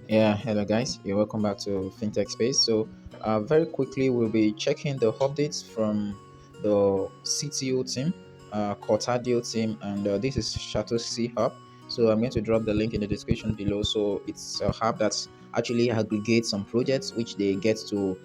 Yeah, hello guys. You're welcome back to FinTech Space. So, very quickly, we'll be checking the updates from the CTO team, Cortadio team, and this is SATOSHI Hub. So, I'm going to drop the link in the description below. So, it's a hub that actually aggregates some projects which they get to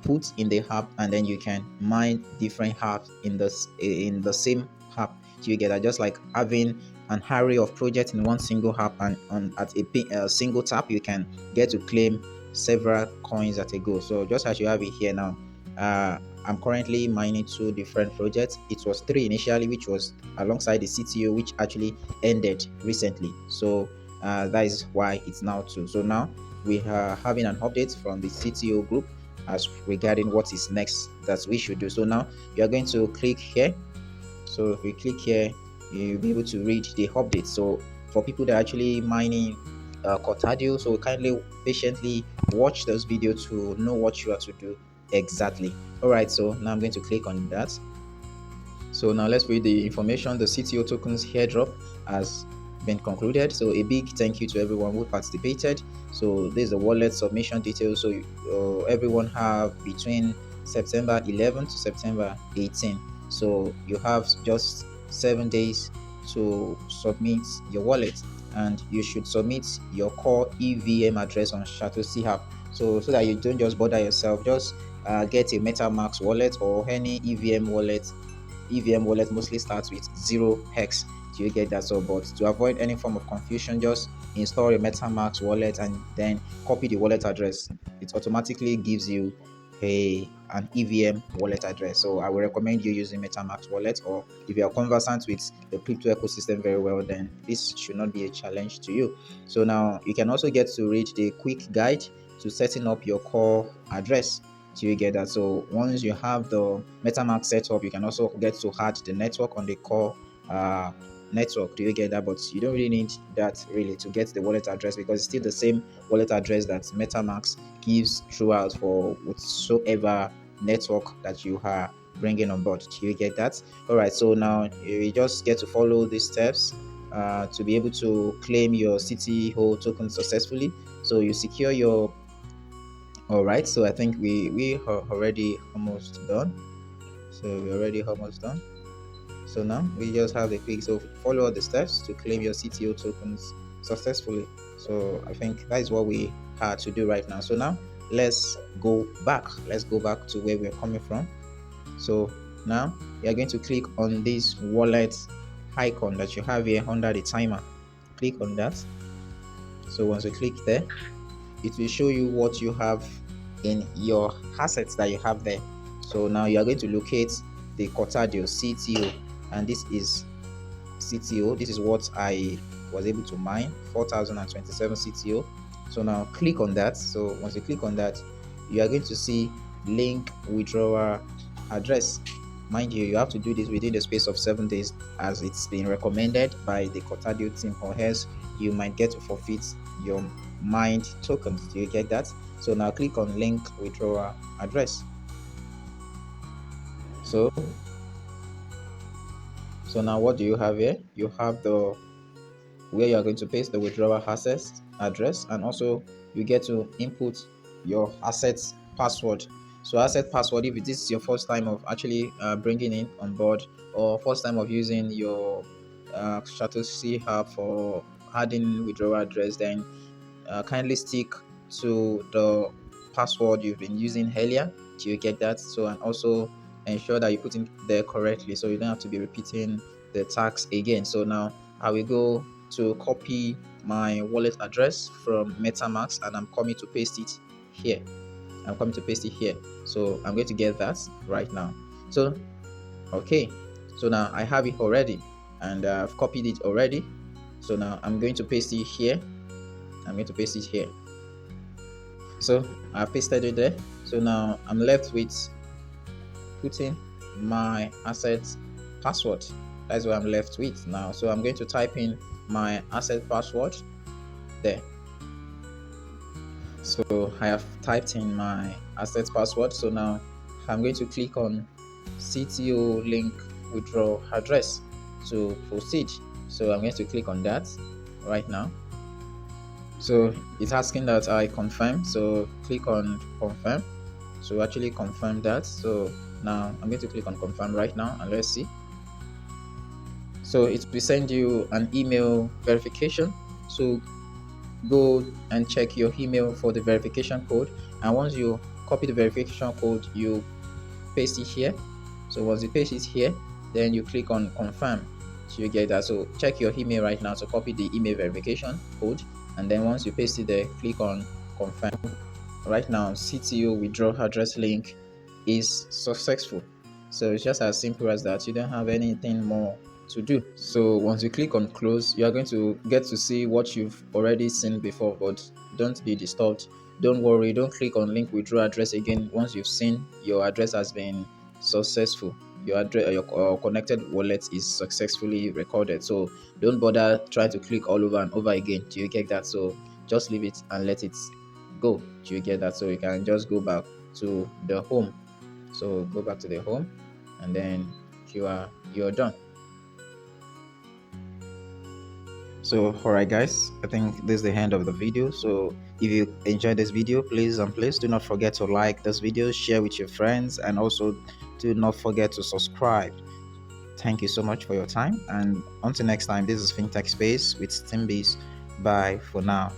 put in the app, and then you can mine different apps in the same app. So you get that, just like having an array of projects in one single app, and on at a single tap you can get to claim several coins at a go. So just as you have it here now, I'm currently mining two different projects. It was three initially, which was alongside the CTO, which actually ended recently. So that is why it's now two. So now we are having an update from the CTO group as regarding what is next that we should do. So now you are going to click here. So if you click here, you'll be able to read the update. So for people that are actually mining Cortadio, so kindly patiently watch this video to know what you have to do exactly. All right, so now I'm going to click on that. So now let's read the information. The CTO tokens airdrop has been concluded. So a big thank you to everyone who participated. So there's the wallet submission details. So everyone have between September 11 to September 18. So you have just 7 days to submit your wallet, and you should submit your core EVM address on Satoshi app. So that you don't just bother yourself, just get a MetaMask wallet or any EVM wallet mostly starts with 0x. Do you get that? So, but to avoid any form of confusion, just install your MetaMask wallet and then copy the wallet address. It automatically gives you an EVM wallet address. So, I will recommend you using MetaMask wallet, or if you are conversant with the crypto ecosystem very well, then this should not be a challenge to you. So, now you can also get to read the quick guide to setting up your core address. Do you get that? So once you have the MetaMask set up, you can also get to add the network on the core uh, network. Do you get that? But you don't really need that really to get the wallet address, because it's still the same wallet address that MetaMask gives throughout for whatsoever network that you are bringing on board. Do you get that? All right. So now you just get to follow these steps to be able to claim your CTO token successfully. So you secure your all right, so I think we are already almost done. So we're already almost done. So now we just have the quick. So follow all the steps to claim your CTO tokens successfully. So I think that is what we had to do right now. So now let's go back. Let's go back to where we're coming from. So now we are going to click on this wallet icon that you have here under the timer. Click on that. So once you click there, it will show you what you have in your assets that you have there. So now you are going to locate the Cortadio CTO, and this is CTO. This is what I was able to mine, 4027 CTO. So now click on that. So once you click on that, you are going to see link withdrawal address. Mind you, you have to do this within the space of 7 days, as it's been recommended by the Cortadio team, or else you might get to forfeit your mined tokens. Do you get that? So now click on link withdrawal address. So now what do you have here? You have the where you are going to paste the withdrawal assets address, and also you get to input your assets password. So asset password, if this is your first time of actually bringing it on board, or first time of using your Satoshi app for adding withdrawal address, then kindly stick to the password you've been using earlier. Do you get that? So, and also ensure that you put in there correctly, so you don't have to be repeating the tax again. So now I will go to copy my wallet address from MetaMask, and I'm coming to paste it here. I'm coming to paste it here. So I'm going to get that right now. So okay, so now I have it already, and I've copied it already. So now I'm going to paste it here. I'm going to paste it here. So I pasted it there. So now I'm left with putting my assets password. That's what I'm left with now. So I'm going to type in my asset password there. So I have typed in my asset password. So now I'm going to click on CTO link withdraw address to proceed. So I'm going to click on that right now. So it's asking that I confirm. So click on confirm. So actually confirm that. So now I'm going to click on confirm right now and let's see. So it will send you an email verification. So go and check your email for the verification code. And once you copy the verification code, you paste it here. So once you paste it here, then you click on confirm. So you get that. So check your email right now to copy the email verification code. And then once you paste it there, click on confirm. Right now, CTO withdraw address link is successful. So it's just as simple as that. You don't have anything more to do. So once you click on close, you are going to get to see what you've already seen before, but don't be disturbed. Don't worry, don't click on link withdraw address again. Once you've seen your address has been successful, your address, your connected wallet is successfully recorded. So don't bother trying to click all over and over again. Do you get that? So just leave it and let it go. Do you get that? So you can just go back to the home. So go back to the home, and then you're done. So alright guys, I think this is the end of the video. So if you enjoyed this video, please do not forget to like this video, share with your friends, and also do not forget to subscribe. Thank you so much for your time, and until next time, this is FinTech Space with Steambees. Bye for now.